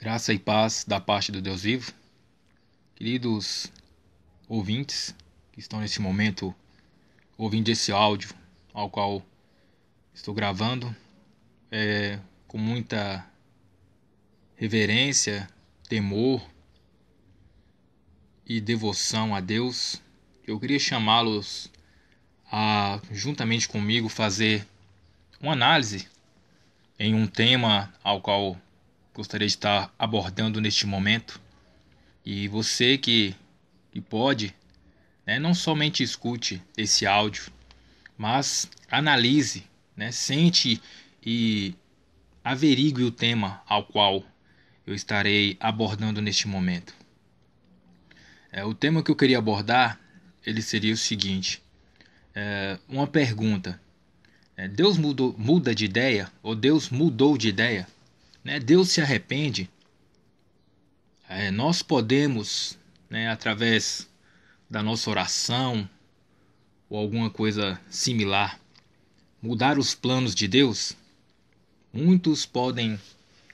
Graça e paz da parte do Deus vivo. Queridos ouvintes que estão nesse momento ouvindo esse áudio ao qual estou gravando, com muita reverência, temor e devoção a Deus, eu queria chamá-los a, juntamente comigo, fazer uma análise em um tema ao qual gostaria de estar abordando neste momento. E você que pode, não somente escute esse áudio, mas analise, sente e averigue o tema ao qual eu estarei abordando neste momento. O tema que eu queria abordar, ele seria o seguinte: uma pergunta. Deus muda de ideia? Ou Deus mudou de ideia? Deus se arrepende? Nós podemos, através da nossa oração ou alguma coisa similar, mudar os planos de Deus? Muitos podem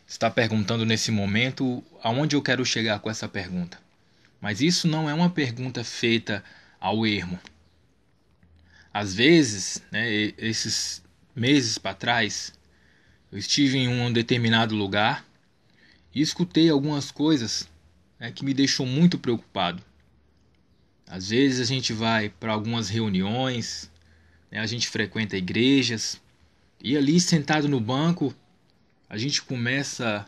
estar perguntando nesse momento aonde eu quero chegar com essa pergunta. Mas isso não é uma pergunta feita ao ermo. Às vezes, esses meses para trás, eu estive em um determinado lugar e escutei algumas coisas que me deixou muito preocupado. Às vezes a gente vai para algumas reuniões, a gente frequenta igrejas, e ali sentado no banco, a gente começa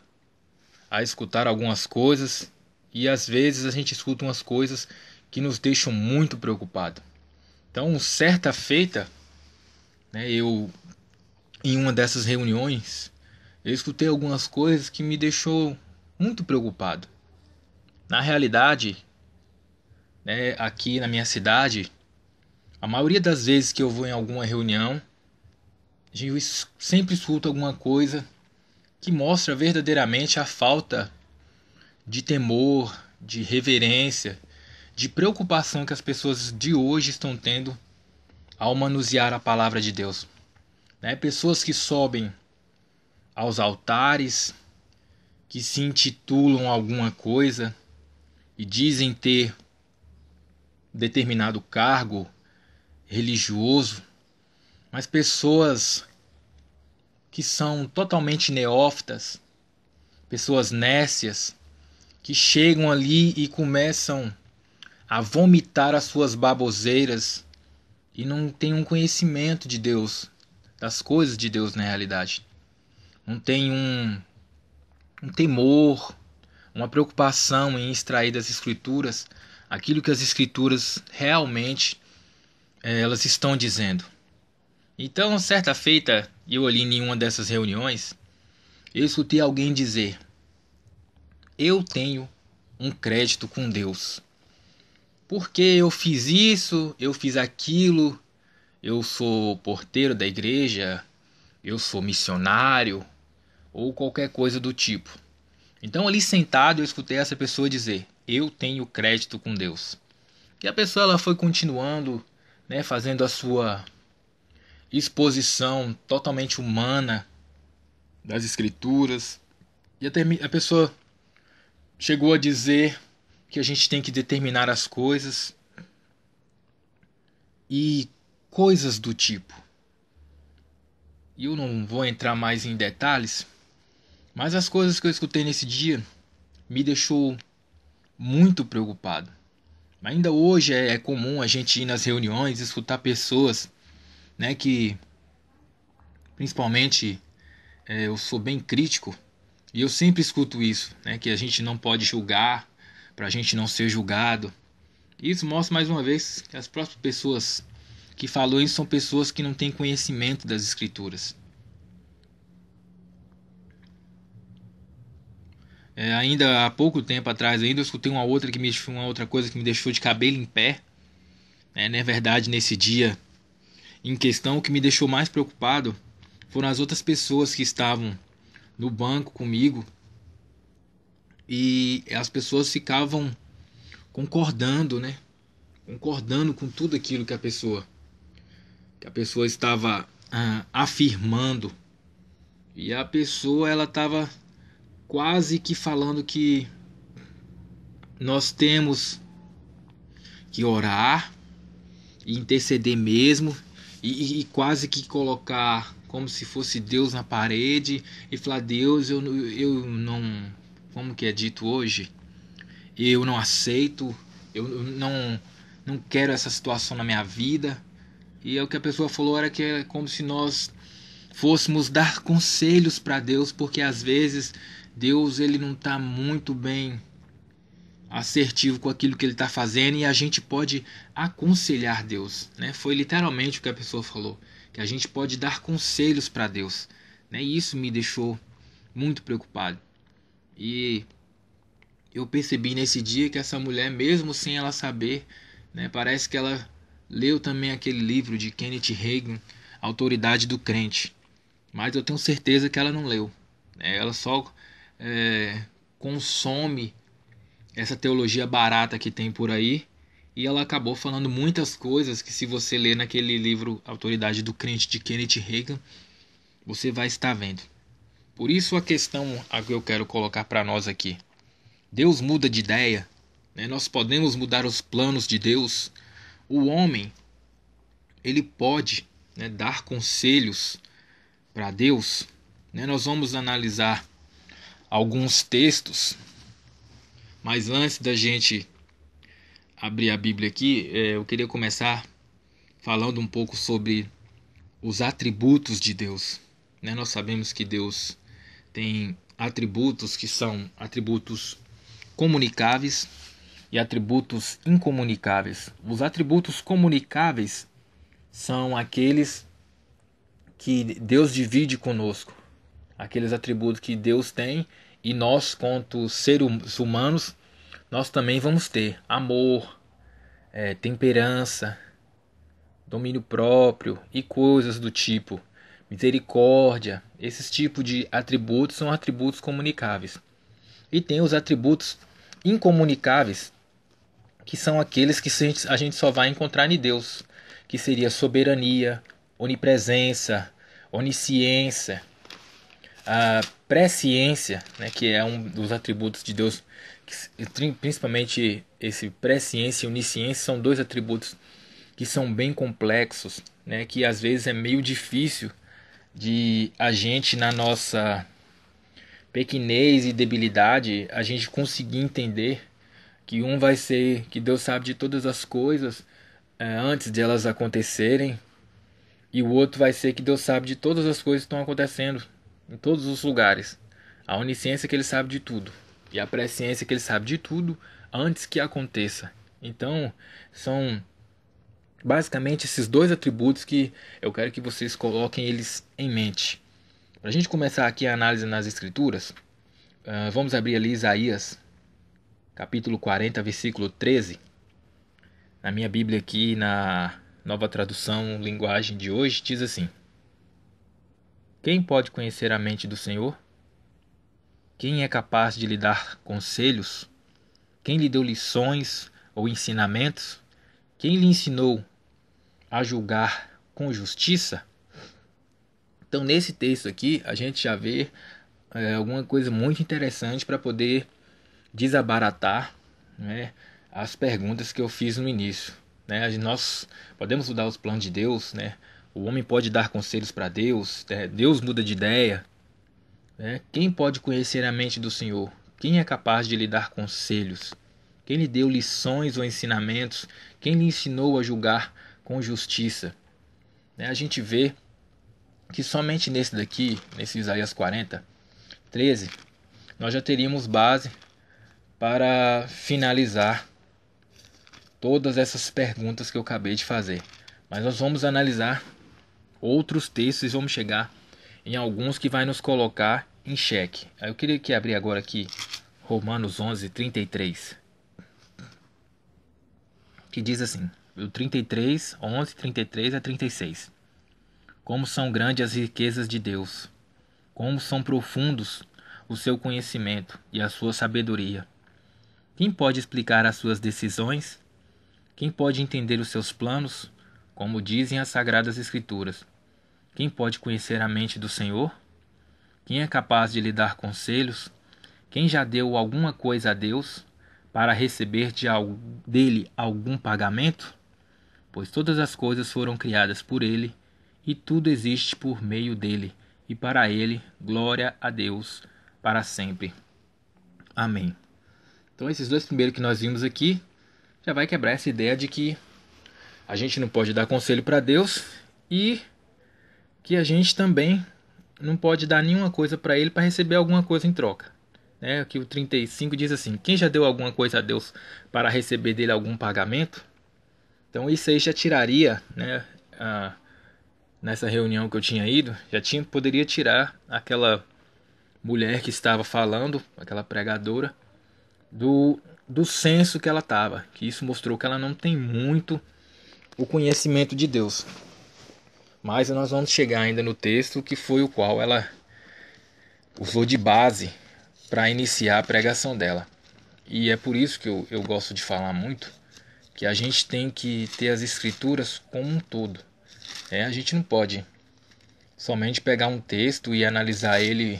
a escutar algumas coisas, e às vezes a gente escuta umas coisas que nos deixam muito preocupados. Então, certa feita, eu em uma dessas reuniões, eu escutei algumas coisas que me deixou muito preocupado. Na realidade, aqui na minha cidade, a maioria das vezes que eu vou em alguma reunião, eu sempre escuto alguma coisa que mostra verdadeiramente a falta de temor, de reverência, de preocupação que as pessoas de hoje estão tendo ao manusear a palavra de Deus. Pessoas que sobem aos altares, que se intitulam alguma coisa e dizem ter determinado cargo religioso, mas pessoas que são totalmente neófitas, pessoas nécias, que chegam ali e começam a vomitar as suas baboseiras e não têm um conhecimento de Deus, das coisas de Deus na realidade. Não tem um temor, uma preocupação em extrair das Escrituras aquilo que as Escrituras realmente elas estão dizendo. Então, certa feita, eu ali em uma dessas reuniões, eu escutei alguém dizer: eu tenho um crédito com Deus. Porque eu fiz isso, eu fiz aquilo, eu sou porteiro da igreja, eu sou missionário, ou qualquer coisa do tipo. Então, ali sentado, eu escutei essa pessoa dizer: eu tenho crédito com Deus. E a pessoa ela foi continuando, fazendo a sua exposição totalmente humana das Escrituras. E a pessoa chegou a dizer que a gente tem que determinar as coisas e coisas do tipo. E eu não vou entrar mais em detalhes, mas as coisas que eu escutei nesse dia me deixou muito preocupado. Ainda hoje é comum a gente ir nas reuniões e escutar pessoas, que principalmente eu sou bem crítico e eu sempre escuto isso, que a gente não pode julgar para a gente não ser julgado. Isso mostra mais uma vez que as próprias pessoas que falam isso são pessoas que não têm conhecimento das Escrituras. Ainda há pouco tempo atrás eu escutei uma outra coisa que me deixou de cabelo em pé. Na verdade, nesse dia em questão, o que me deixou mais preocupado foram as outras pessoas que estavam no banco comigo, e as pessoas ficavam concordando, concordando com tudo aquilo que a pessoa estava afirmando, e a pessoa ela estava quase que falando que nós temos que orar e interceder mesmo, e quase que colocar como se fosse Deus na parede e falar: Deus, eu não, como que é dito hoje, eu não aceito, eu não quero essa situação na minha vida. E é o que a pessoa falou, era que é como se nós fôssemos dar conselhos para Deus, porque às vezes Deus ele não está muito bem assertivo com aquilo que ele está fazendo, e a gente pode aconselhar Deus, né? Foi literalmente o que a pessoa falou, que a gente pode dar conselhos para Deus, né? E isso me deixou muito preocupado. E eu percebi nesse dia que essa mulher, mesmo sem ela saber, né, parece que ela leu também aquele livro de Kenneth Hagin, Autoridade do Crente, mas eu tenho certeza que ela não leu, né? Ela só consome essa teologia barata que tem por aí, e ela acabou falando muitas coisas que, se você ler naquele livro Autoridade do Crente de Kenneth Hagin, você vai estar vendo. Por isso a questão que eu quero colocar para nós aqui: Deus muda de ideia, né? Nós podemos mudar os planos de Deus. O homem, ele pode, né, dar conselhos para Deus, né? Nós vamos analisar alguns textos, mas antes da gente abrir a Bíblia aqui, eu queria começar falando um pouco sobre os atributos de Deus, né? Nós sabemos que Deus tem atributos que são atributos comunicáveis e atributos incomunicáveis. Os atributos comunicáveis são aqueles que Deus divide conosco, aqueles atributos que Deus tem e nós, quanto seres humanos, nós também vamos ter: amor, temperança, domínio próprio e coisas do tipo, misericórdia. Esses tipos de atributos são atributos comunicáveis. E tem os atributos incomunicáveis, que são aqueles que a gente só vai encontrar em Deus, que seria soberania, onipresença, onisciência, a presciência, né, que é um dos atributos de Deus, principalmente esse presciência e onisciência são dois atributos que são bem complexos, né, que às vezes é meio difícil de a gente, na nossa pequenez e debilidade, a gente conseguir entender que um vai ser que Deus sabe de todas as coisas antes de elas acontecerem, e o outro vai ser que Deus sabe de todas as coisas que estão acontecendo em todos os lugares. A onisciência, que ele sabe de tudo, e a presciência, que ele sabe de tudo antes que aconteça. Então, são basicamente esses dois atributos que eu quero que vocês coloquem eles em mente. Para a gente começar aqui a análise nas Escrituras, vamos abrir ali Isaías, capítulo 40, versículo 13. Na minha Bíblia aqui, na Nova Tradução Linguagem de hoje, diz assim: Quem pode conhecer a mente do Senhor? Quem é capaz de lhe dar conselhos? Quem lhe deu lições ou ensinamentos? Quem lhe ensinou a julgar com justiça? Então, nesse texto aqui, a gente já vê alguma coisa muito interessante para poder desabaratar, né, as perguntas que eu fiz no início, né? Nós podemos mudar os planos de Deus, né? O homem pode dar conselhos para Deus, Deus muda de ideia, né? Quem pode conhecer a mente do Senhor? Quem é capaz de lhe dar conselhos? Quem lhe deu lições ou ensinamentos? Quem lhe ensinou a julgar com justiça? Né? A gente vê que somente nesse daqui, nesse Isaías 40, 13, nós já teríamos base para finalizar todas essas perguntas que eu acabei de fazer. Mas nós vamos analisar outros textos e vamos chegar em alguns que vai nos colocar em xeque. Eu queria que abrir agora aqui Romanos 11, 33. Que diz assim, o 33, 11, 33 a 36. Como são grandes as riquezas de Deus, como são profundos o seu conhecimento e a sua sabedoria. Quem pode explicar as suas decisões? Quem pode entender os seus planos? Como dizem as Sagradas Escrituras. Quem pode conhecer a mente do Senhor? Quem é capaz de lhe dar conselhos? Quem já deu alguma coisa a Deus para receber dele algum pagamento? Pois todas as coisas foram criadas por ele, e tudo existe por meio dele, e para ele, glória a Deus para sempre. Amém. Então esses dois primeiros que nós vimos aqui, já vai quebrar essa ideia de que a gente não pode dar conselho para Deus e que a gente também não pode dar nenhuma coisa para ele para receber alguma coisa em troca. Aqui o 35 diz assim: quem já deu alguma coisa a Deus para receber dele algum pagamento? Então isso aí já tiraria, nessa reunião que eu tinha ido, poderia tirar aquela mulher que estava falando, aquela pregadora, do senso que ela estava. Que isso mostrou que ela não tem muito o conhecimento de Deus. Mas nós vamos chegar ainda no texto que foi o qual ela usou de base para iniciar a pregação dela. E é por isso que eu gosto de falar muito que a gente tem que ter as escrituras como um todo. A gente não pode somente pegar um texto e analisar ele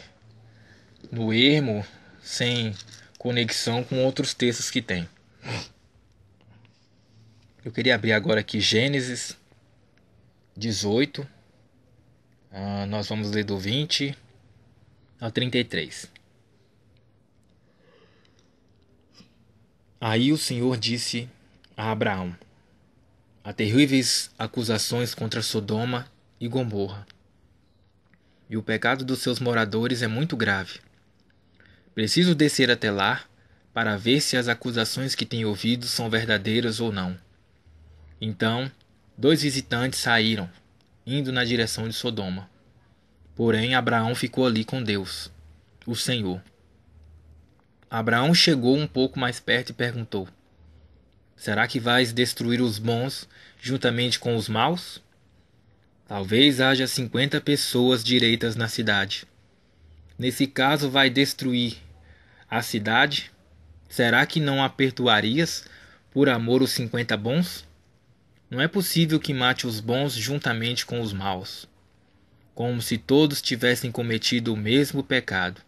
no ermo, sem conexão com outros textos que tem. Eu queria abrir agora aqui Gênesis 18. Nós vamos ler do 20 ao 33. Aí o Senhor disse a Abraão: há terríveis acusações contra Sodoma e Gomorra, e o pecado dos seus moradores é muito grave. Preciso descer até lá para ver se as acusações que tenho ouvido são verdadeiras ou não. Então, 2 visitantes saíram, indo na direção de Sodoma. Porém, Abraão ficou ali com Deus, o Senhor. Abraão chegou um pouco mais perto e perguntou: será que vais destruir os bons juntamente com os maus? Talvez haja 50 pessoas direitas na cidade. Nesse caso, vai destruir a cidade? Será que não a perdoarias por amor os 50 bons? Não é possível que mate os bons juntamente com os maus, como se todos tivessem cometido o mesmo pecado.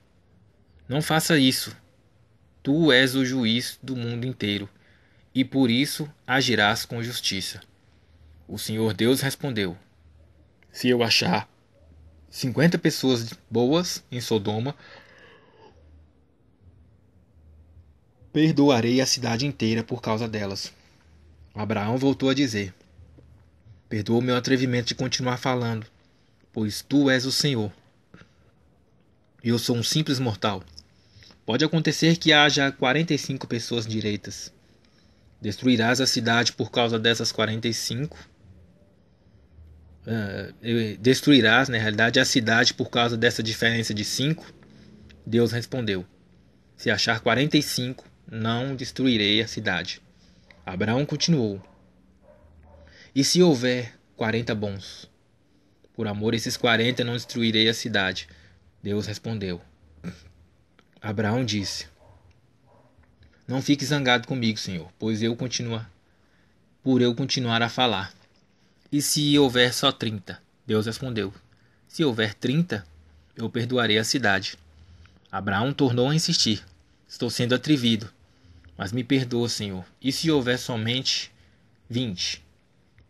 Não faça isso. Tu és o juiz do mundo inteiro, e por isso agirás com justiça. O Senhor Deus respondeu: se eu achar 50 pessoas boas em Sodoma, perdoarei a cidade inteira por causa delas. Abraão voltou a dizer: perdoa o meu atrevimento de continuar falando, pois tu és o Senhor. Eu sou um simples mortal. Pode acontecer que haja 45 pessoas direitas. Destruirás a cidade por causa dessas 45? Destruirás, na realidade, a cidade por causa dessa diferença de 5? Deus respondeu: se achar 45, não destruirei a cidade. Abraão continuou: e se houver 40 bons? Por amor a esses 40 não destruirei a cidade. Deus respondeu. Abraão disse: não fique zangado comigo, Senhor, por eu continuar a falar. E se houver só 30? Deus respondeu: se houver 30, eu perdoarei a cidade. Abraão tornou a insistir: estou sendo atrevido, mas me perdoa, Senhor. E se houver somente 20?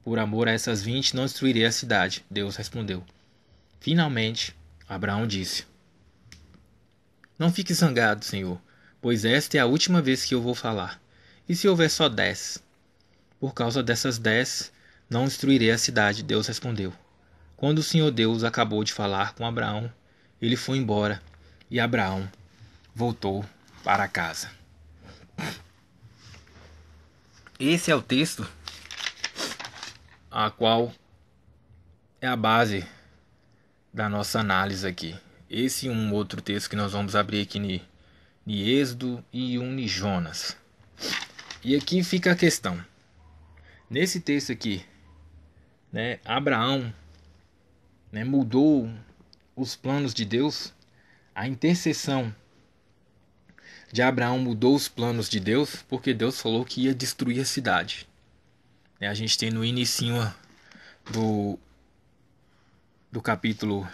Por amor a essas 20 não destruirei a cidade. Deus respondeu. Finalmente, Abraão disse: não fique zangado, Senhor, pois esta é a última vez que eu vou falar. E se houver só 10? Por causa dessas 10, não destruirei a cidade. Deus respondeu. Quando o Senhor Deus acabou de falar com Abraão, ele foi embora e Abraão voltou para casa. Esse é o texto a qual é a base da nossa análise aqui. Esse e um outro texto que nós vamos abrir aqui em Êxodo e um em Jonas. E aqui fica a questão. Nesse texto aqui, Abraão, mudou os planos de Deus. A intercessão de Abraão mudou os planos de Deus, porque Deus falou que ia destruir a cidade. A gente tem no inicinho do capítulo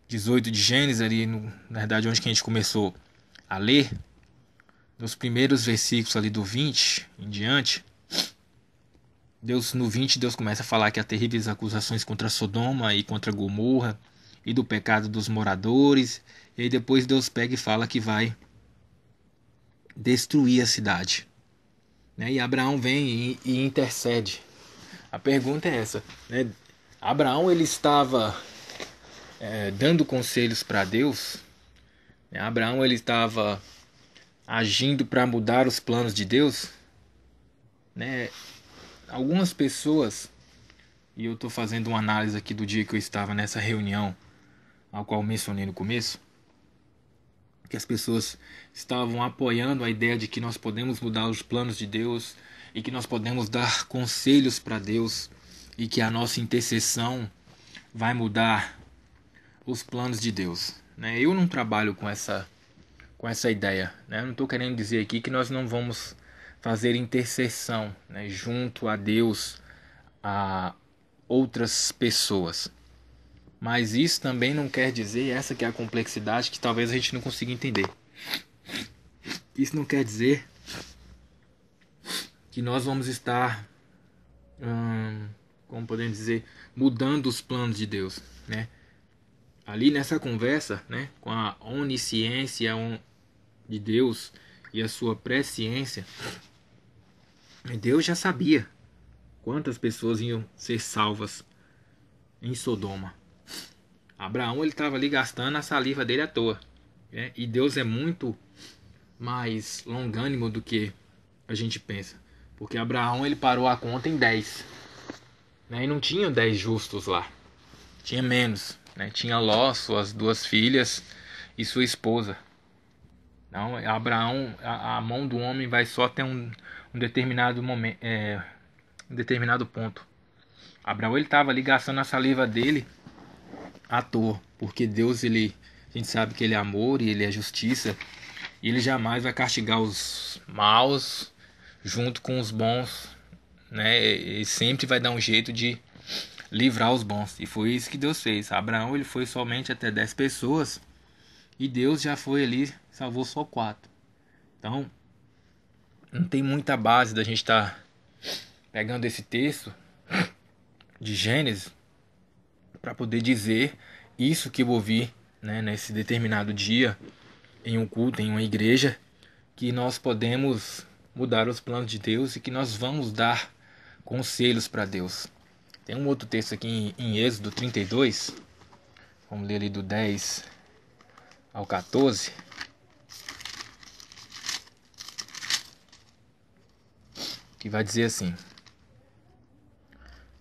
18 de Gênesis, ali na verdade onde que a gente começou a ler, nos primeiros versículos ali do 20 em diante, no 20 Deus começa a falar que há terríveis acusações contra Sodoma e contra Gomorra e do pecado dos moradores. E aí depois Deus pega e fala que vai destruir a cidade, né? E Abraão vem e intercede. A pergunta é essa, né? Abraão ele estava dando conselhos para Deus, né? Abraão ele estava agindo para mudar os planos de Deus, né? Algumas pessoas, e eu estou fazendo uma análise aqui do dia que eu estava nessa reunião, ao qual mencionei no começo, que as pessoas estavam apoiando a ideia de que nós podemos mudar os planos de Deus e que nós podemos dar conselhos para Deus e que a nossa intercessão vai mudar os planos de Deus, né? Eu não trabalho com essa ideia, né? Eu não estou querendo dizer aqui que nós não vamos fazer intercessão, né, junto a Deus, a outras pessoas. Mas isso também não quer dizer, essa que é a complexidade que talvez a gente não consiga entender. Isso não quer dizer que nós vamos estar, como podemos dizer, mudando os planos de Deus, né? Ali nessa conversa, né, com a onisciência de Deus e a sua presciência, Deus já sabia quantas pessoas iam ser salvas em Sodoma. Abraão ele estava ali gastando a saliva dele à toa, né? E Deus é muito mais longânimo do que a gente pensa, porque Abraão ele parou a conta em 10, né? E não tinha 10 justos lá, tinha menos, né? Tinha Ló, suas 2 filhas e sua esposa. Não, Abraão, a mão do homem vai só até um determinado momento, um determinado ponto. Abraão ele estava ali gastando a saliva dele à toa, porque Deus a gente sabe que ele é amor e ele é justiça, e ele jamais vai castigar os maus junto com os bons, né? Ele sempre vai dar um jeito de livrar os bons, e foi isso que Deus fez. Abraão ele foi somente até 10 pessoas e Deus já foi ali, salvou só 4. Então não tem muita base da gente estar pegando esse texto de Gênesis para poder dizer isso que eu ouvi, né, nesse determinado dia, em um culto, em uma igreja, que nós podemos mudar os planos de Deus e que nós vamos dar conselhos para Deus. Tem um outro texto aqui em Êxodo 32, vamos ler ali do 10 ao 14, que vai dizer assim: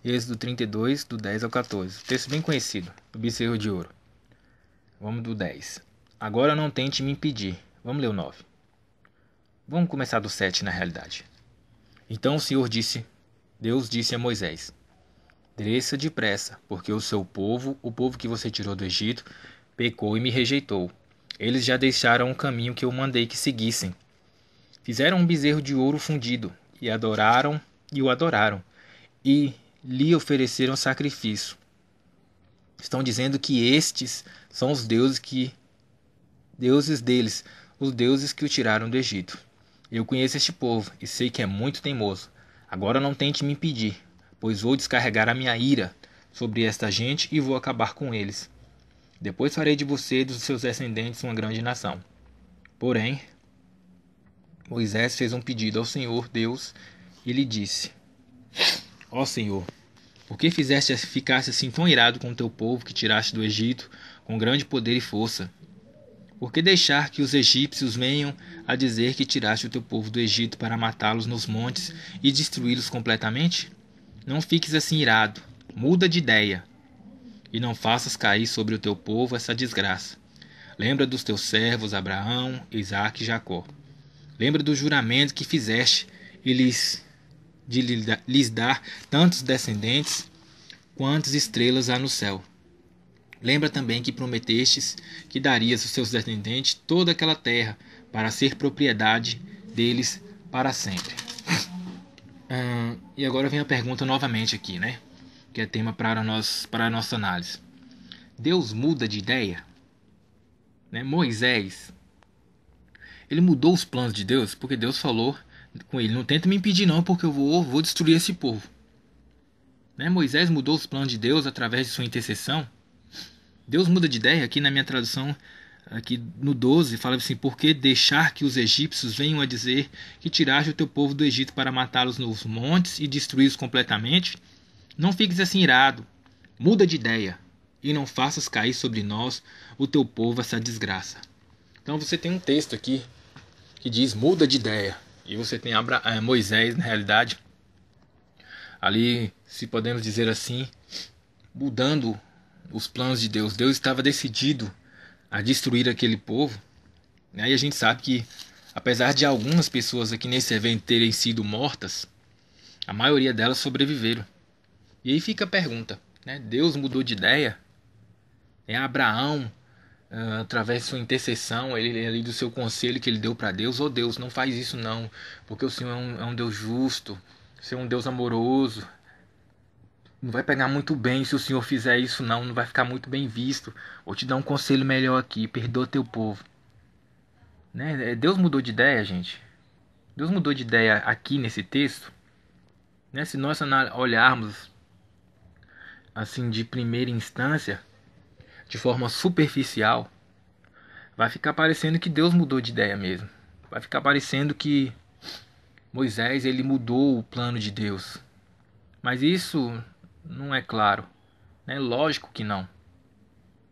Êxodo 32, do 10 ao 14. Texto bem conhecido, do bezerro de ouro. Vamos do 10. Agora não tente me impedir. Vamos ler o 9. Vamos começar do 7 na realidade. Então o Senhor disse, Deus disse a Moisés: desça depressa, porque o seu povo, o povo que você tirou do Egito, pecou e me rejeitou. Eles já deixaram o caminho que eu mandei que seguissem. Fizeram um bezerro de ouro fundido e o adoraram e lhe ofereceram sacrifício. Estão dizendo que estes são os deuses deles, os deuses que o tiraram do Egito. Eu conheço este povo e sei que é muito teimoso. Agora não tente me impedir, pois vou descarregar a minha ira sobre esta gente e vou acabar com eles. Depois farei de você e dos seus descendentes uma grande nação. Porém, Moisés fez um pedido ao Senhor Deus e lhe disse: Ó Senhor, por que ficaste assim tão irado com o teu povo que tiraste do Egito com grande poder e força? Por que deixar que os egípcios venham a dizer que tiraste o teu povo do Egito para matá-los nos montes e destruí-los completamente? Não fiques assim irado, muda de ideia, e não faças cair sobre o teu povo essa desgraça. Lembra dos teus servos Abraão, Isaque e Jacó. Lembra do juramento que fizeste e lhes dar tantos descendentes quantas estrelas há no céu. Lembra também que prometestes que darias aos seus descendentes toda aquela terra para ser propriedade deles para sempre. E agora vem a pergunta novamente aqui, né? Que é tema para a nossa análise. Deus muda de ideia? Né? Moisés, Ele mudou os planos de Deus, porque Deus falou com ele: não tenta me impedir não, porque eu vou destruir esse povo. Né? Moisés mudou os planos de Deus através de sua intercessão. Deus muda de ideia. Aqui na minha tradução, aqui no 12, fala assim: porque deixar que os egípcios venham a dizer que tiraste o teu povo do Egito para matá-los nos montes e destruí-los completamente? Não fiques assim irado. Muda de ideia e não faças cair sobre nós, o teu povo, essa desgraça. Então você tem um texto aqui que diz: muda de ideia. E você tem Moisés, na realidade, ali, se podemos dizer assim, mudando os planos de Deus. Deus estava decidido a destruir aquele povo. E a gente sabe que, apesar de algumas pessoas aqui nesse evento terem sido mortas, a maioria delas sobreviveram. E aí fica a pergunta, né? Deus mudou de ideia? Abraão, através de sua intercessão, ele ali do seu conselho que ele deu para Deus: oh Deus, não faz isso não, porque o Senhor é um Deus justo, o Senhor é um Deus amoroso, não vai pegar muito bem se o Senhor fizer isso não vai ficar muito bem visto. Vou te dar um conselho melhor aqui: perdoa teu povo. Né? Deus mudou de ideia, gente. Deus mudou de ideia aqui nesse texto. Né? Se nós olharmos assim de primeira instância, de forma superficial, vai ficar parecendo que Deus mudou de ideia mesmo. Vai ficar parecendo que Moisés ele mudou o plano de Deus. Mas isso não é claro, né? Lógico que não.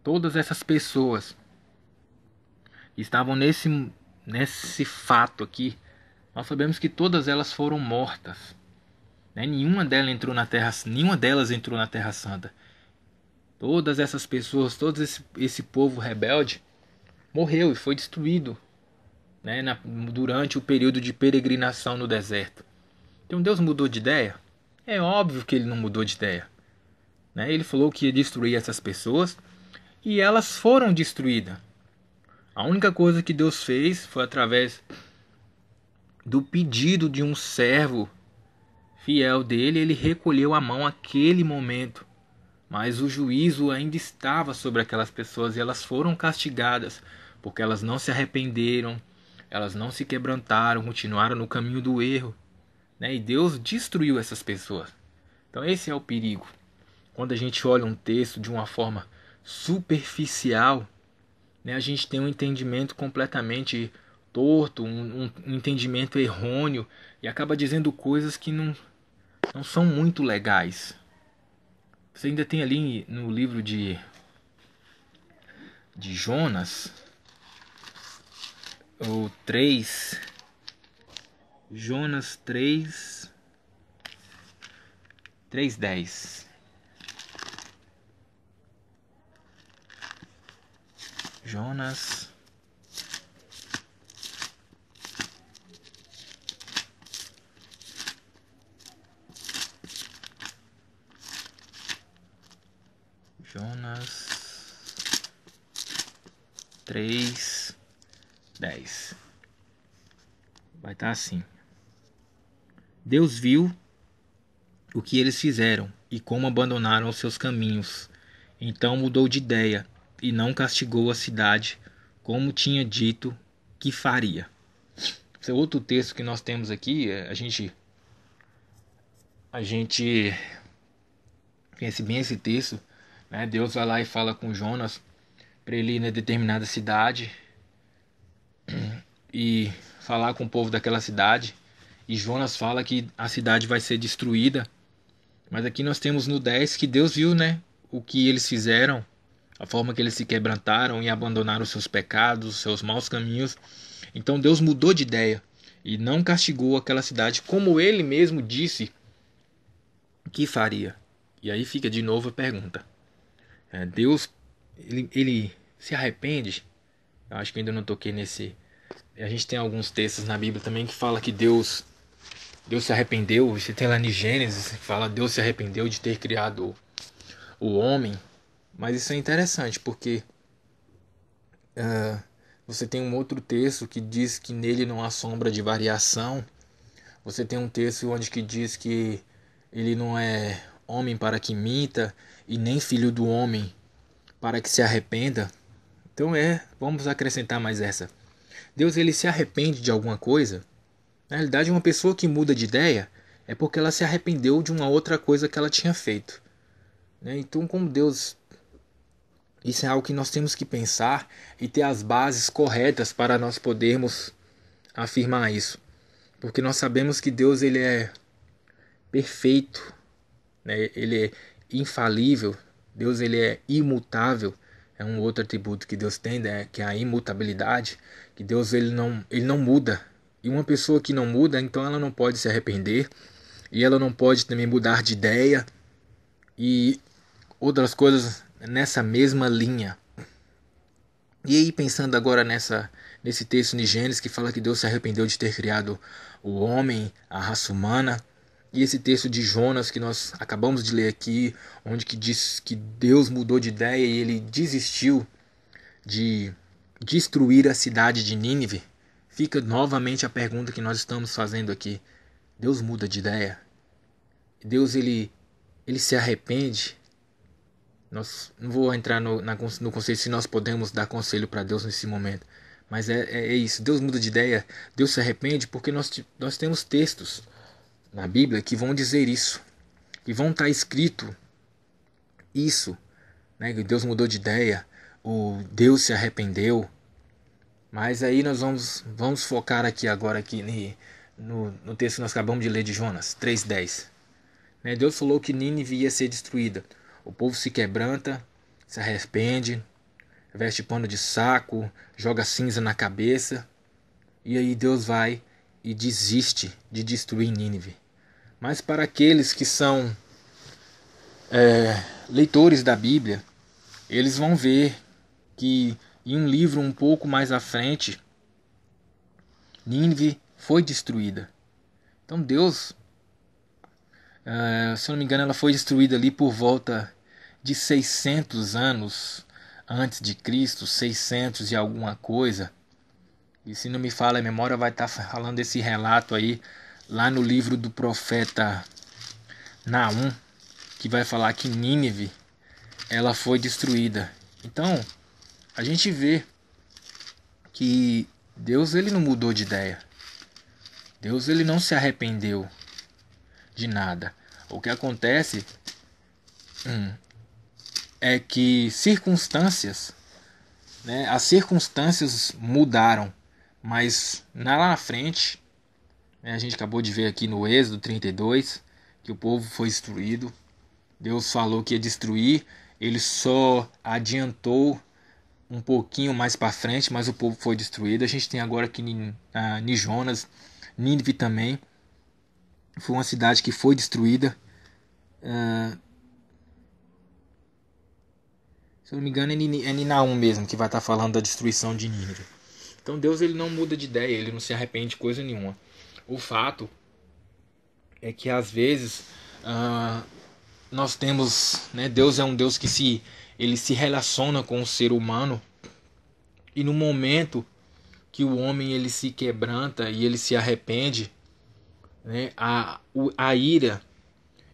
Todas essas pessoas que estavam nesse fato aqui, nós sabemos que todas elas foram mortas. Né? Nenhuma delas entrou na Terra Santa. Todas essas pessoas, todo esse povo rebelde morreu e foi destruído, né, durante o período de peregrinação no deserto. Então Deus mudou de ideia? É óbvio que ele não mudou de ideia. Né? Ele falou que ia destruir essas pessoas e elas foram destruídas. A única coisa que Deus fez foi através do pedido de um servo fiel dele, ele recolheu a mão naquele momento. Mas o juízo ainda estava sobre aquelas pessoas e elas foram castigadas, porque elas não se arrependeram, elas não se quebrantaram, continuaram no caminho do erro. Né? E Deus destruiu essas pessoas. Então esse é o perigo. Quando a gente olha um texto de uma forma superficial, né, a gente tem um entendimento completamente torto, um entendimento errôneo e acaba dizendo coisas que não são muito legais. Você ainda tem ali no livro de Jonas, o 3, Jonas 3:10. Jonas 3:10. Vai estar assim: Deus viu o que eles fizeram e como abandonaram os seus caminhos. Então mudou de ideia e não castigou a cidade como tinha dito que faria. Esse é outro texto que nós temos aqui. A gente conhece bem esse texto, né? Deus vai lá e fala com Jonas para ele ir na determinada cidade e falar com o povo daquela cidade. E Jonas fala que a cidade vai ser destruída. Mas aqui nós temos no 10 que Deus viu, né, o que eles fizeram, a forma que eles se quebrantaram e abandonaram os seus pecados, os seus maus caminhos. Então Deus mudou de ideia e não castigou aquela cidade como ele mesmo disse que faria. E aí fica de novo a pergunta: Deus ele se arrepende? Eu acho que ainda não toquei nesse. A gente tem alguns textos na Bíblia também que fala que Deus se arrependeu. Você tem lá em Gênesis que fala: Deus se arrependeu de ter criado o homem. Mas isso é interessante porque você tem um outro texto que diz que nele não há sombra de variação. Você tem um texto onde que diz que ele não é homem para que minta e nem filho do homem para que se arrependa. Então vamos acrescentar mais essa. Deus ele se arrepende de alguma coisa. Na realidade, uma pessoa que muda de ideia é porque ela se arrependeu de uma outra coisa que ela tinha feito, né? Então, como Deus, isso é algo que nós temos que pensar e ter as bases corretas para nós podermos afirmar isso, porque nós sabemos que Deus ele é perfeito, né? Ele é infalível. Deus ele é imutável. É um outro atributo que Deus tem, né? Que é a imutabilidade, que Deus ele não muda. E uma pessoa que não muda, então ela não pode se arrepender e ela não pode também mudar de ideia e outras coisas nessa mesma linha. E aí pensando agora nesse texto de Gênesis que fala que Deus se arrependeu de ter criado o homem, a raça humana, e esse texto de Jonas que nós acabamos de ler aqui, onde que diz que Deus mudou de ideia e ele desistiu de destruir a cidade de Nínive, fica novamente a pergunta que nós estamos fazendo aqui. Deus muda de ideia? Deus ele se arrepende? Não vou entrar no conceito se nós podemos dar conselho para Deus nesse momento. Mas é isso. Deus muda de ideia. Deus se arrepende porque nós temos textos na Bíblia que vão dizer isso. Que vão estar escrito isso. Né? Que Deus mudou de ideia. O Deus se arrependeu. Mas aí nós vamos focar aqui no texto que nós acabamos de ler de Jonas 3:10. Né? Deus falou que Nínive ia ser destruída. O povo se quebranta, se arrepende, veste pano de saco, joga cinza na cabeça. E aí Deus vai e desiste de destruir Nínive. Mas para aqueles que são leitores da Bíblia, eles vão ver que em um livro um pouco mais à frente, Nínive foi destruída. Então Deus, se eu não me engano, ela foi destruída ali por volta de 600 anos antes de Cristo, 600 e alguma coisa. E se não me falha a memória, vai estar falando desse relato aí lá no livro do profeta Naum, que vai falar que Nínive ela foi destruída. Então, a gente vê que Deus ele não mudou de ideia. Deus ele não se arrependeu de nada. O que acontece é que as circunstâncias mudaram, mas lá na frente, né, a gente acabou de ver aqui no Êxodo 32 que o povo foi destruído. Deus falou que ia destruir, ele só adiantou um pouquinho mais para frente, mas o povo foi destruído. A gente tem agora aqui em Jonas, Nínive também foi uma cidade que foi destruída. Se eu não me engano, é Ninaum mesmo que vai estar falando da destruição de Nínive. Então Deus ele não muda de ideia, ele não se arrepende de coisa nenhuma. O fato é que às vezes nós temos, né, Deus é um Deus que ele se relaciona com o ser humano, e no momento que o homem ele se quebranta e ele se arrepende, né, a ira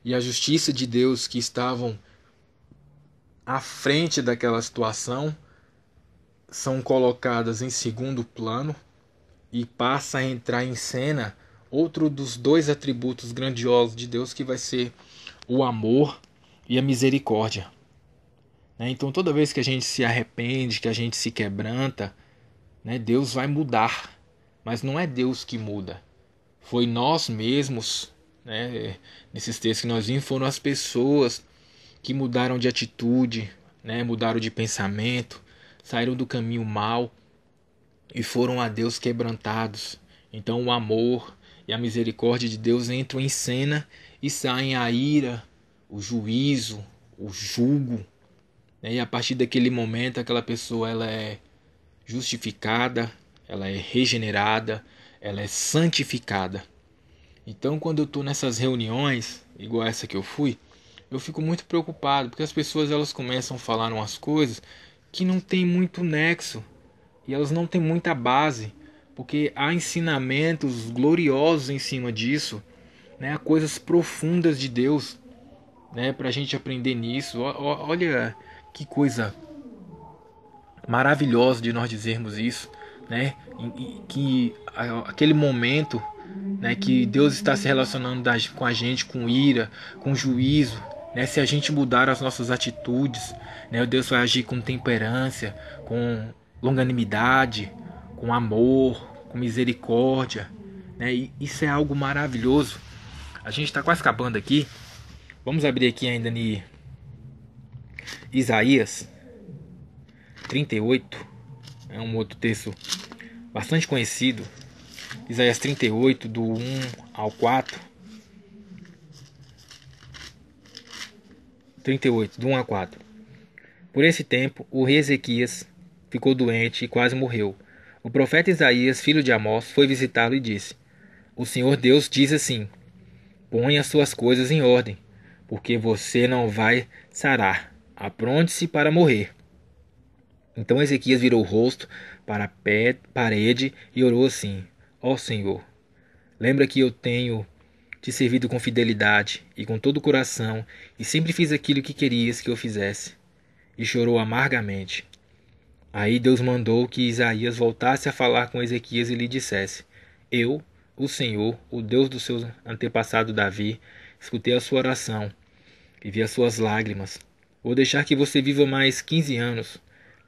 e a justiça de Deus que estavam à frente daquela situação são colocadas em segundo plano e passa a entrar em cena outro dos dois atributos grandiosos de Deus, que vai ser o amor e a misericórdia. Então toda vez que a gente se arrepende, que a gente se quebranta, né, Deus vai mudar, mas não é Deus que muda. Foi nós mesmos, né, nesses textos que nós vimos, foram as pessoas que mudaram de atitude, né, mudaram de pensamento, saíram do caminho mau e foram a Deus quebrantados. Então o amor e a misericórdia de Deus entram em cena e saem a ira, o juízo, o jugo. E a partir daquele momento aquela pessoa ela é justificada, ela é regenerada, ela é santificada. Então quando eu estou nessas reuniões, igual essa que eu fui, eu fico muito preocupado, porque as pessoas elas começam a falar umas coisas que não tem muito nexo e elas não têm muita base, porque há ensinamentos gloriosos em cima disso, né? Há coisas profundas de Deus, né? Para a gente aprender nisso. Olha que coisa maravilhosa de nós dizermos isso. né? Que aquele momento, né, que Deus está se relacionando com a gente com ira, com juízo, né? Se a gente mudar as nossas atitudes, né, Deus vai agir com temperança, com longanimidade, com amor, com misericórdia, né? E isso é algo maravilhoso. A gente está quase acabando aqui. Vamos abrir aqui ainda em Isaías 38. É um outro texto bastante conhecido. Isaías 38, do 1 ao 4. 38, do 1 a 4. Por esse tempo, o rei Ezequias ficou doente e quase morreu. O profeta Isaías, filho de Amós, foi visitá-lo e disse: O Senhor Deus diz assim: Ponha as suas coisas em ordem, porque você não vai sarar. Apronte-se para morrer. Então Ezequias virou o rosto para a parede e orou assim: Ó Senhor, lembra que eu tenho te servido com fidelidade e com todo o coração, e sempre fiz aquilo que querias que eu fizesse. E chorou amargamente. Aí Deus mandou que Isaías voltasse a falar com Ezequias e lhe dissesse: Eu, o Senhor, o Deus do seu antepassado Davi, escutei a sua oração e vi as suas lágrimas. Vou deixar que você viva mais 15 anos.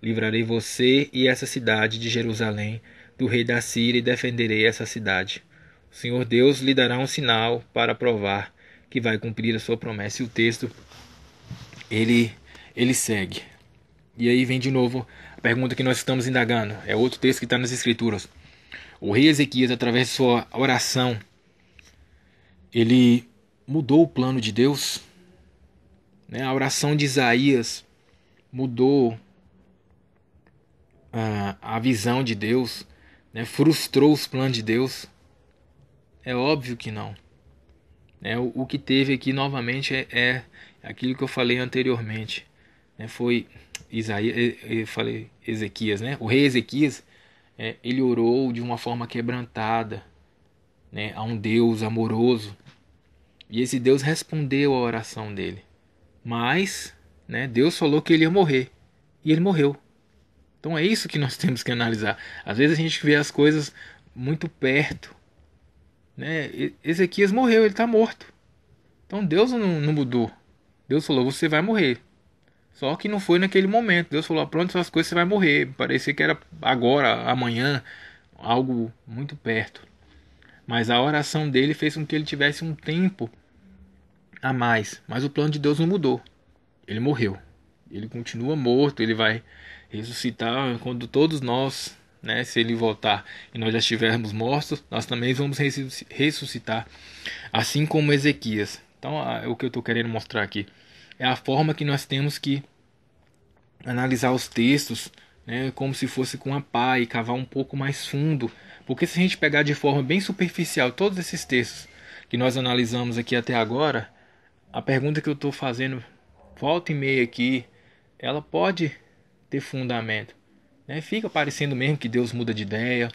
Livrarei você e essa cidade de Jerusalém do rei da Síria e defenderei essa cidade. O Senhor Deus lhe dará um sinal para provar que vai cumprir a sua promessa. E o texto, ele segue. E aí vem de novo a pergunta que nós estamos indagando. É outro texto que está nas Escrituras. O rei Ezequias, através de sua oração, ele mudou o plano de Deus, né? A oração de Isaías mudou a visão de Deus, né? Frustrou os planos de Deus. É óbvio que não. O que teve aqui novamente é aquilo que eu falei anteriormente. Foi Isaías, eu falei Ezequias, né? O rei Ezequias, ele orou de uma forma quebrantada, né, a um Deus amoroso. E esse Deus respondeu a oração dele. Mas, né, Deus falou que ele ia morrer. E ele morreu. Então é isso que nós temos que analisar. Às vezes a gente vê as coisas muito perto, né? Ezequias morreu, ele está morto. Então Deus não mudou. Deus falou: você vai morrer. Só que não foi naquele momento. Deus falou: pronto, essas coisas você vai morrer. Parecia que era agora, amanhã, algo muito perto. Mas a oração dele fez com que ele tivesse um tempo a mais. Mas o plano de Deus não mudou. Ele morreu. Ele continua morto. Ele vai ressuscitar quando todos nós, né, se ele voltar e nós já estivermos mortos, nós também vamos ressuscitar, assim como Ezequias. Então, o que eu estou querendo mostrar aqui é a forma que nós temos que analisar os textos, né, como se fosse com a pá e cavar um pouco mais fundo. Porque se a gente pegar de forma bem superficial todos esses textos que nós analisamos aqui até agora, a pergunta que eu estou fazendo volta e meia aqui, ela pode ter fundamento, né? Fica parecendo mesmo que Deus muda de ideia,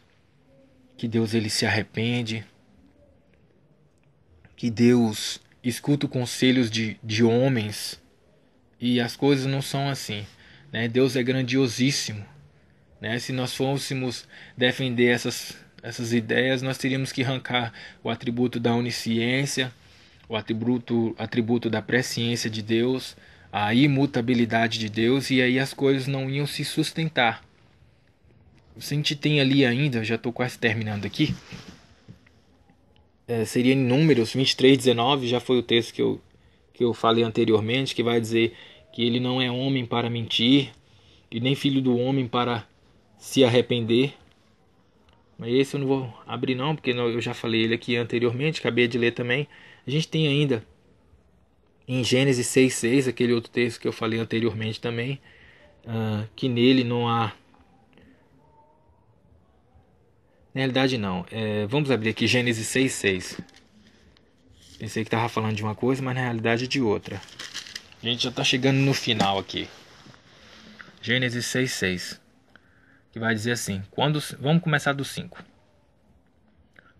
que Deus ele se arrepende, que Deus escuta conselhos de homens, e as coisas não são assim, né? Deus é grandiosíssimo, né? Se nós fôssemos defender essas ideias, nós teríamos que arrancar o atributo da onisciência, o atributo da presciência de Deus, a imutabilidade de Deus, e aí as coisas não iam se sustentar. Se a gente tem ali ainda, já estou quase terminando aqui, seria em Números 23:19, já foi o texto que eu falei anteriormente, que vai dizer que ele não é homem para mentir, e nem filho do homem para se arrepender. Mas esse eu não vou abrir não, porque eu já falei ele aqui anteriormente, acabei de ler também. A gente tem ainda em Gênesis 6:6, aquele outro texto que eu falei anteriormente também, que nele não há... Na realidade não, vamos abrir aqui Gênesis 6:6. Pensei que estava falando de uma coisa, mas na realidade é de outra. A gente já está chegando no final aqui. Gênesis 6:6, que vai dizer assim, vamos começar do 5.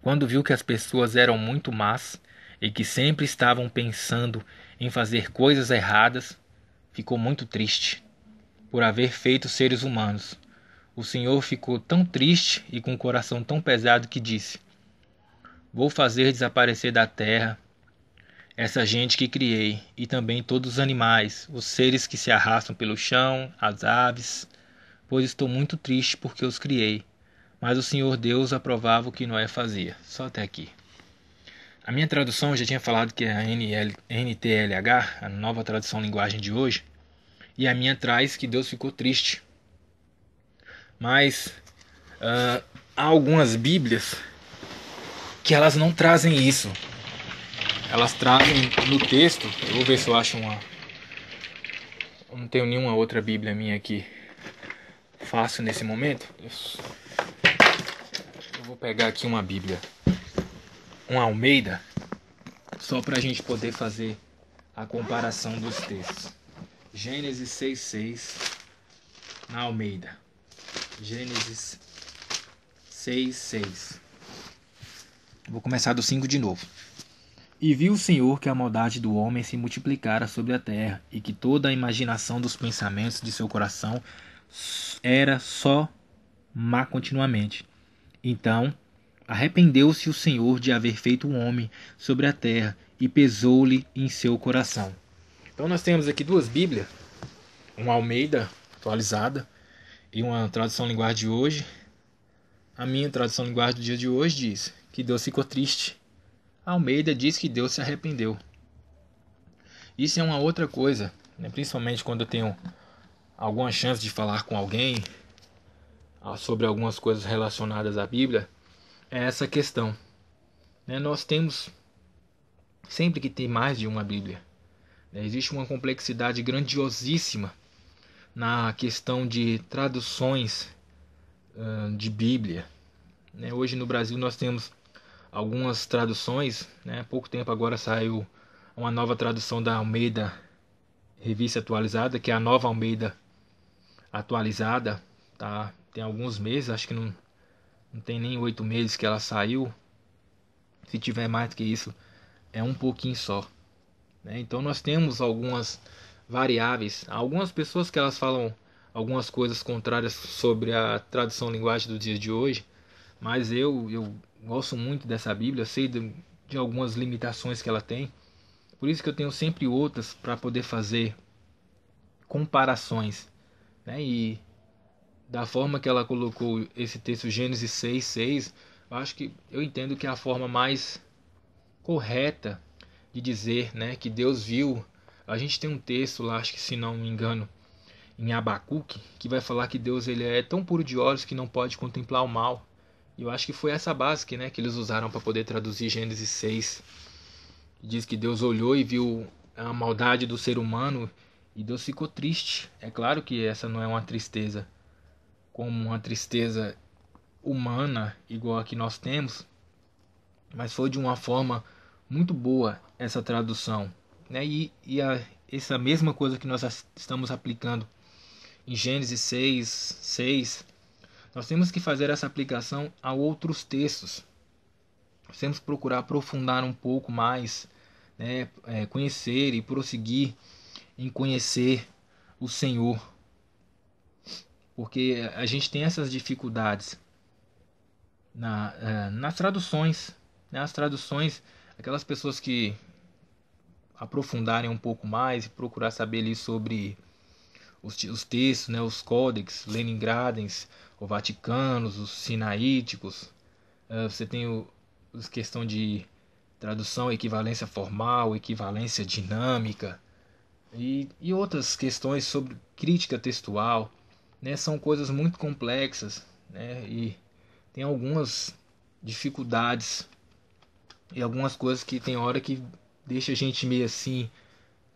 Quando viu que as pessoas eram muito más e que sempre estavam pensando em fazer coisas erradas, ficou muito triste por haver feito seres humanos. o Senhor ficou tão triste e com o coração tão pesado que disse: Vou fazer desaparecer da terra essa gente que criei, e também todos os animais, os seres que se arrastam pelo chão, as aves, pois estou muito triste porque os criei. Mas o Senhor Deus aprovava o que Noé fazia. Só até aqui. A minha tradução, eu já tinha falado que é a NTLH, a nova tradução linguagem de hoje, e a minha traz que Deus ficou triste. Mas há algumas bíblias que elas não trazem isso. Elas trazem no texto, eu vou ver se eu acho uma... Eu não tenho nenhuma outra bíblia minha aqui fácil nesse momento. Eu vou pegar aqui uma bíblia, um Almeida, só para a gente poder fazer a comparação dos textos. Gênesis 6:6 na Almeida. Gênesis 6:6. Vou começar do 5 de novo. E viu o Senhor que a maldade do homem se multiplicara sobre a terra, e que toda a imaginação dos pensamentos de seu coração era só má continuamente. Então arrependeu-se o Senhor de haver feito o homem sobre a terra, e pesou-lhe em seu coração. Então nós temos aqui duas Bíblias, uma Almeida atualizada e uma tradução linguagem de hoje. A minha tradução linguagem do dia de hoje diz que Deus ficou triste. A Almeida diz que Deus se arrependeu. Isso é uma outra coisa, né? Principalmente quando eu tenho alguma chance de falar com alguém sobre algumas coisas relacionadas à Bíblia, é essa questão, né? Nós temos sempre que ter mais de uma Bíblia, né? Existe uma complexidade grandiosíssima na questão de traduções de Bíblia, né? Hoje no Brasil nós temos algumas traduções, né? Há pouco tempo agora saiu uma nova tradução da Almeida Revista Atualizada, que é a nova Almeida atualizada, tá? Tem alguns meses, acho que não tem nem 8 meses que ela saiu. Se tiver mais do que isso, é um pouquinho só, né? Então nós temos algumas variáveis, algumas pessoas que elas falam algumas coisas contrárias sobre a tradução linguagem do dia de hoje, mas eu gosto muito dessa Bíblia, sei de algumas limitações que ela tem, por isso que eu tenho sempre outras para poder fazer comparações, né? E da forma que ela colocou esse texto Gênesis 6:6, eu entendo que é a forma mais correta de dizer, né, que Deus viu. A gente tem um texto lá, acho que se não me engano, em Abacuque, que vai falar que Deus ele é tão puro de olhos que não pode contemplar o mal. E eu acho que foi essa base que eles usaram para poder traduzir Gênesis 6. Diz que Deus olhou e viu a maldade do ser humano e Deus ficou triste. É claro que essa não é uma tristeza como uma tristeza humana igual a que nós temos, mas foi de uma forma muito boa essa tradução, né? Essa mesma coisa que nós estamos aplicando em Gênesis 6:6, nós temos que fazer essa aplicação a outros textos. Nós temos que procurar aprofundar um pouco mais, né? Conhecer e prosseguir em conhecer o Senhor, porque a gente tem essas dificuldades nas traduções, né? As traduções, aquelas pessoas que aprofundarem um pouco mais e procurar saber ali sobre os textos, né? Os códex Leningradens, ou Vaticanos, os sinaíticos. Você tem a questão de tradução, equivalência formal, equivalência dinâmica e outras questões sobre crítica textual, né? São coisas muito complexas, né? E tem algumas dificuldades e algumas coisas que tem hora que deixa a gente meio assim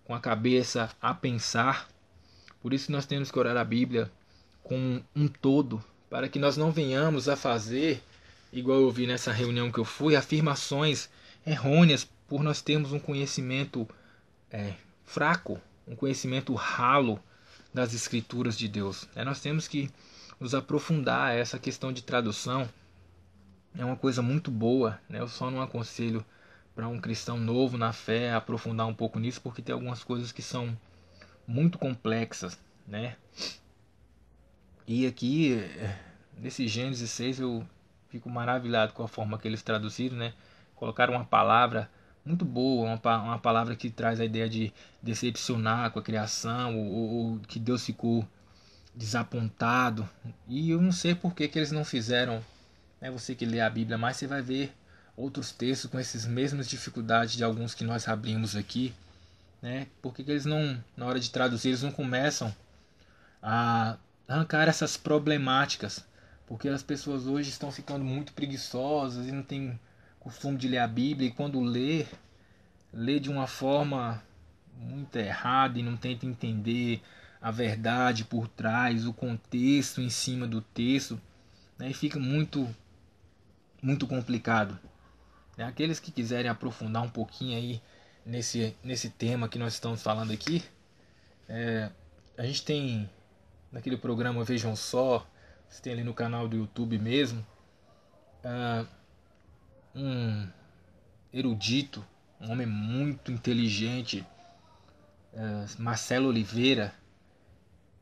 com a cabeça a pensar. Por isso nós temos que orar a Bíblia com um todo, para que nós não venhamos a fazer, igual eu vi nessa reunião que eu fui, afirmações errôneas por nós termos um conhecimento fraco, um conhecimento ralo das Escrituras de Deus. Nós temos que nos aprofundar. Essa questão de tradução é uma coisa muito boa, né? Eu só não aconselho para um cristão novo na fé aprofundar um pouco nisso, porque tem algumas coisas que são muito complexas, né? E aqui, nesse Gênesis 6, eu fico maravilhado com a forma que eles traduziram, né? Colocaram uma palavra muito boa, uma palavra que traz a ideia de decepcionar com a criação, ou que Deus ficou desapontado. E eu não sei por que eles não fizeram, né? Você que lê a Bíblia mais, você vai ver outros textos com essas mesmas dificuldades de alguns que nós abrimos aqui, né? Por que eles não, na hora de traduzir, eles não começam a arrancar essas problemáticas? Porque as pessoas hoje estão ficando muito preguiçosas e não têm costume de ler a Bíblia, e quando lê de uma forma muito errada e não tenta entender a verdade por trás, o contexto em cima do texto, né? E fica muito complicado, né? Aqueles que quiserem aprofundar um pouquinho aí nesse tema que nós estamos falando aqui, a gente tem naquele programa Vejam Só, você tem ali no canal do YouTube mesmo, um erudito, um homem muito inteligente, Marcelo Oliveira,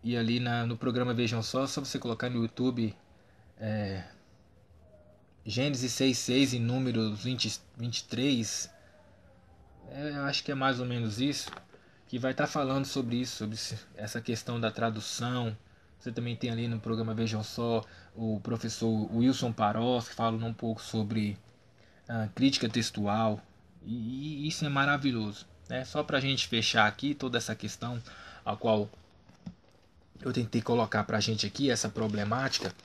e ali no programa Vejam Só você colocar no YouTube Gênesis 6:6 e Números 23, eu acho que é mais ou menos isso, que vai estar falando sobre isso, sobre essa questão da tradução. Você também tem ali no programa Vejam Só o professor Wilson Parós, que fala um pouco sobre crítica textual, e isso é maravilhoso, né? Só para a gente fechar aqui toda essa questão a qual eu tentei colocar para a gente aqui, essa problemática,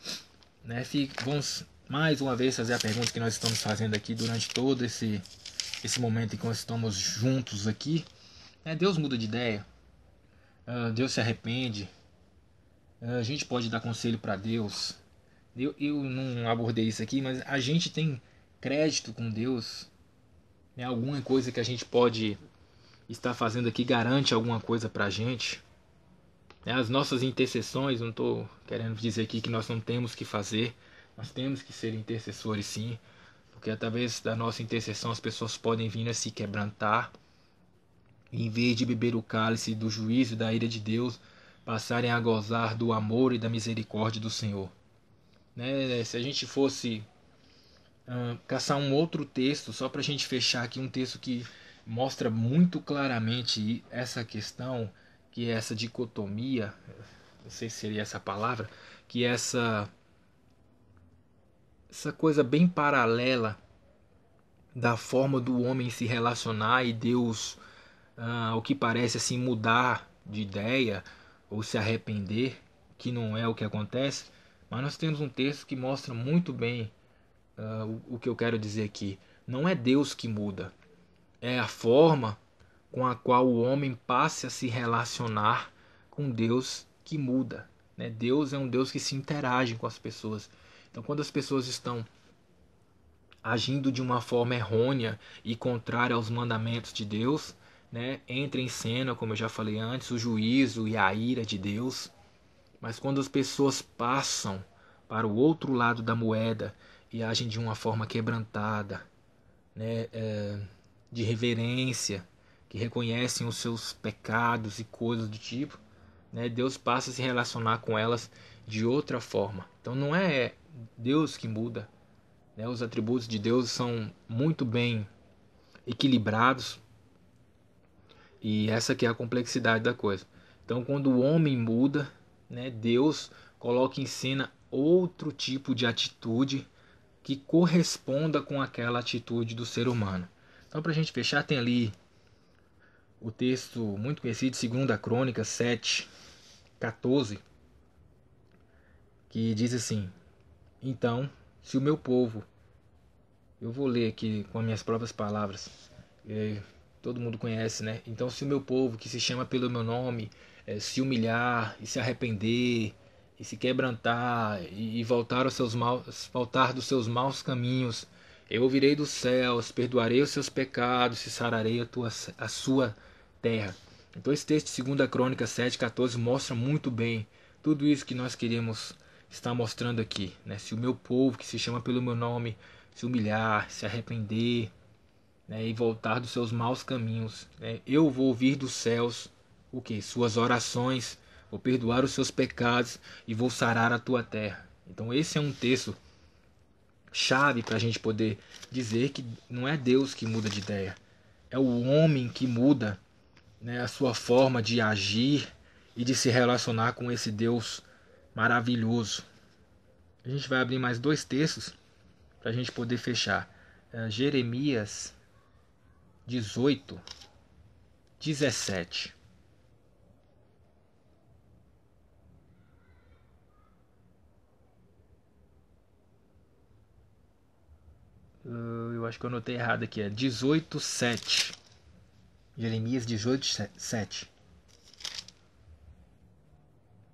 né? Vamos mais uma vez fazer a pergunta que nós estamos fazendo aqui durante todo esse momento em que nós estamos juntos aqui, né? Deus muda de ideia, Deus se arrepende, a gente pode dar conselho para Deus. Eu não abordei isso aqui, mas a gente tem crédito com Deus, né? Alguma coisa que a gente pode estar fazendo aqui garante alguma coisa para a gente, né? As nossas intercessões, não estou querendo dizer aqui que nós não temos que fazer, nós temos que ser intercessores sim, porque através da nossa intercessão as pessoas podem vir a se quebrantar, e em vez de beber o cálice do juízo e da ira de Deus, passarem a gozar do amor e da misericórdia do Senhor, né? Se a gente fosse caçar um outro texto, só para a gente fechar aqui, um texto que mostra muito claramente essa questão, que é essa dicotomia, não sei se seria essa palavra, que é essa coisa bem paralela da forma do homem se relacionar e Deus, ao que parece assim, mudar de ideia ou se arrepender, que não é o que acontece. Mas nós temos um texto que mostra muito bem o que eu quero dizer aqui. Não é Deus que muda, é a forma com a qual o homem passe a se relacionar com Deus que muda, né? Deus é um Deus que se interage com as pessoas. Então, quando as pessoas estão agindo de uma forma errônea e contrária aos mandamentos de Deus, né, entra em cena, como eu já falei antes, o juízo e a ira de Deus. Mas quando as pessoas passam para o outro lado da moeda e agem de uma forma quebrantada, né, de reverência, que reconhecem os seus pecados e coisas do tipo, né, Deus passa a se relacionar com elas de outra forma. Então não é Deus que muda, né, os atributos de Deus são muito bem equilibrados, e essa que é a complexidade da coisa. Então quando o homem muda, né, Deus coloca em cena outro tipo de atitude que corresponda com aquela atitude do ser humano. Então, para a gente fechar, tem ali o texto muito conhecido, 2 Crônicas 7:14, que diz assim: Então, se o meu povo, eu vou ler aqui com as minhas próprias palavras, todo mundo conhece, né? Então, se o meu povo, que se chama pelo meu nome, se humilhar e se arrepender e se quebrantar e voltar dos seus maus caminhos, eu ouvirei dos céus, perdoarei os seus pecados e sararei a sua terra. Então esse texto de 2 Crônicas 7:14 mostra muito bem tudo isso que nós queremos estar mostrando aqui, né? Se o meu povo, que se chama pelo meu nome, se humilhar, se arrepender, né, e voltar dos seus maus caminhos, né, eu vou ouvir dos céus o que? Suas orações, vou perdoar os seus pecados e vou sarar a tua terra. Então esse é um texto chave para a gente poder dizer que não é Deus que muda de ideia, é o homem que muda, né, a sua forma de agir e de se relacionar com esse Deus maravilhoso. A gente vai abrir mais dois textos para a gente poder fechar. Jeremias 18, 17. Eu acho que eu anotei errado aqui. É 18, 7. Jeremias 18, 7.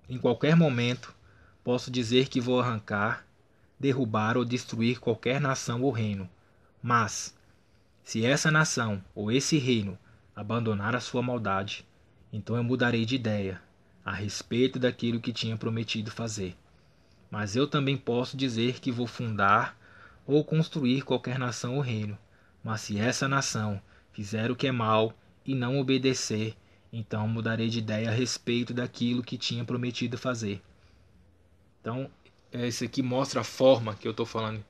Em qualquer momento, posso dizer que vou arrancar, derrubar ou destruir qualquer nação ou reino. Mas, se essa nação ou esse reino abandonar a sua maldade, então eu mudarei de ideia a respeito daquilo que tinha prometido fazer. Mas eu também posso dizer que vou fundar ou construir qualquer nação ou reino. Mas se essa nação fizer o que é mal e não obedecer, então mudarei de ideia a respeito daquilo que tinha prometido fazer. Então, esse aqui mostra a forma que eu estou falando,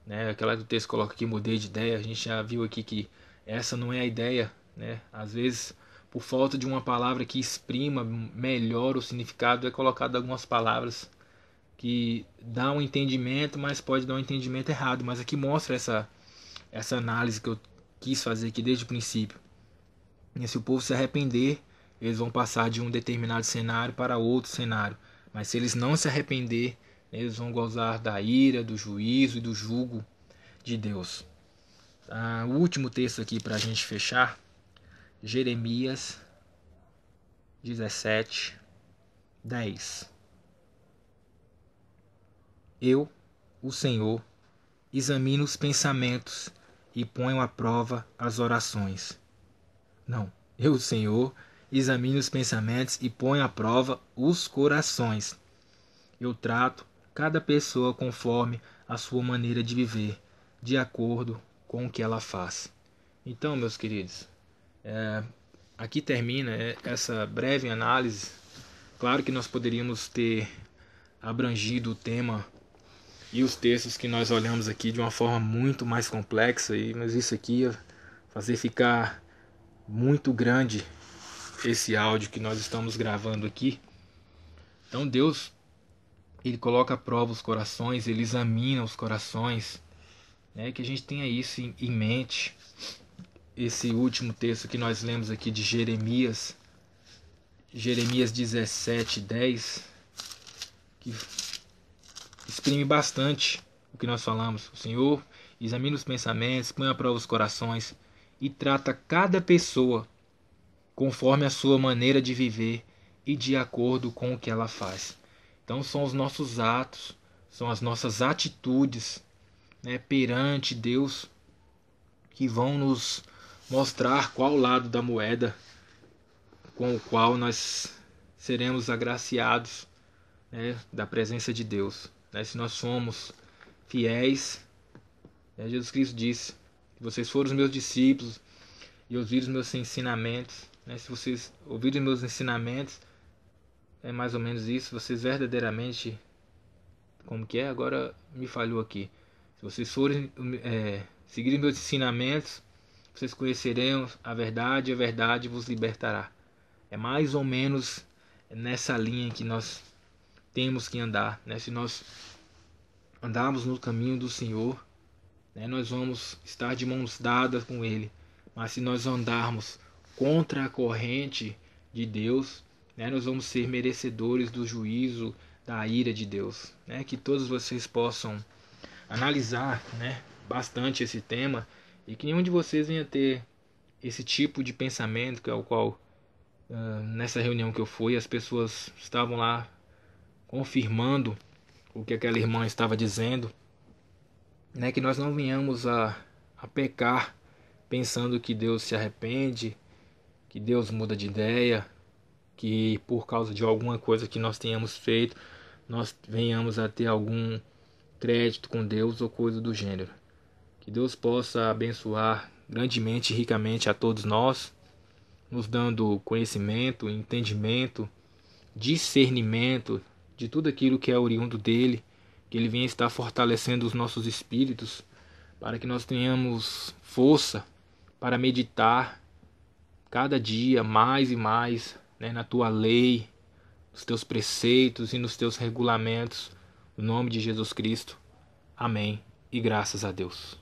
né? Aquela do texto coloca aqui, mudei de ideia. A gente já viu aqui que essa não é a ideia, né? Às vezes, por falta de uma palavra que exprima melhor o significado, é colocado algumas palavras que dá um entendimento, mas pode dar um entendimento errado. Mas aqui mostra essa análise que eu quis fazer aqui desde o princípio. E se o povo se arrepender, eles vão passar de um determinado cenário para outro cenário. Mas se eles não se arrepender, eles vão gozar da ira, do juízo e do jugo de Deus. O último texto aqui para a gente fechar, Jeremias 17, 10. Eu, o Senhor, examino os pensamentos e ponho à prova as orações. Não, eu, o Senhor, examino os pensamentos e ponho à prova os corações. Eu trato cada pessoa conforme a sua maneira de viver, de acordo com o que ela faz. Então, meus queridos, aqui termina essa breve análise. Claro que nós poderíamos ter abrangido o tema e os textos que nós olhamos aqui de uma forma muito mais complexa, mas isso aqui ia fazer ficar muito grande esse áudio que nós estamos gravando aqui. Então Deus, ele coloca à prova os corações, ele examina os corações, né? Que a gente tenha isso em mente. Esse último texto que nós lemos aqui de Jeremias 17, 10, que exprime bastante o que nós falamos. O Senhor examina os pensamentos, põe à prova os corações e trata cada pessoa conforme a sua maneira de viver e de acordo com o que ela faz. Então são os nossos atos, são as nossas atitudes, né, perante Deus, que vão nos mostrar qual lado da moeda com o qual nós seremos agraciados, né, da presença de Deus. Né? Se nós somos fiéis, né, Jesus Cristo disse: se vocês forem os meus discípulos e ouvirem os meus ensinamentos, né, se vocês ouvirem meus ensinamentos, é mais ou menos isso, vocês verdadeiramente, como que é? Agora me falhou aqui. Se vocês forem seguirem meus ensinamentos, vocês conhecerão a verdade e a verdade vos libertará. É mais ou menos nessa linha que nós temos que andar, né? Se nós andarmos no caminho do Senhor, né, nós vamos estar de mãos dadas com Ele. Mas se nós andarmos contra a corrente de Deus, né, nós vamos ser merecedores do juízo, da ira de Deus. Né? Que todos vocês possam analisar, né, bastante esse tema e que nenhum de vocês venha ter esse tipo de pensamento, que é o qual nessa reunião que eu fui, as pessoas estavam lá confirmando o que aquela irmã estava dizendo, né, que nós não venhamos a pecar pensando que Deus se arrepende, que Deus muda de ideia, que por causa de alguma coisa que nós tenhamos feito, nós venhamos a ter algum crédito com Deus ou coisa do gênero. Que Deus possa abençoar grandemente e ricamente a todos nós, nos dando conhecimento, entendimento discernimento de tudo aquilo que é oriundo dele, que ele venha estar fortalecendo os nossos espíritos, para que nós tenhamos força para meditar cada dia mais e mais, né, na tua lei, nos teus preceitos e nos teus regulamentos. No nome de Jesus Cristo. Amém. E graças a Deus.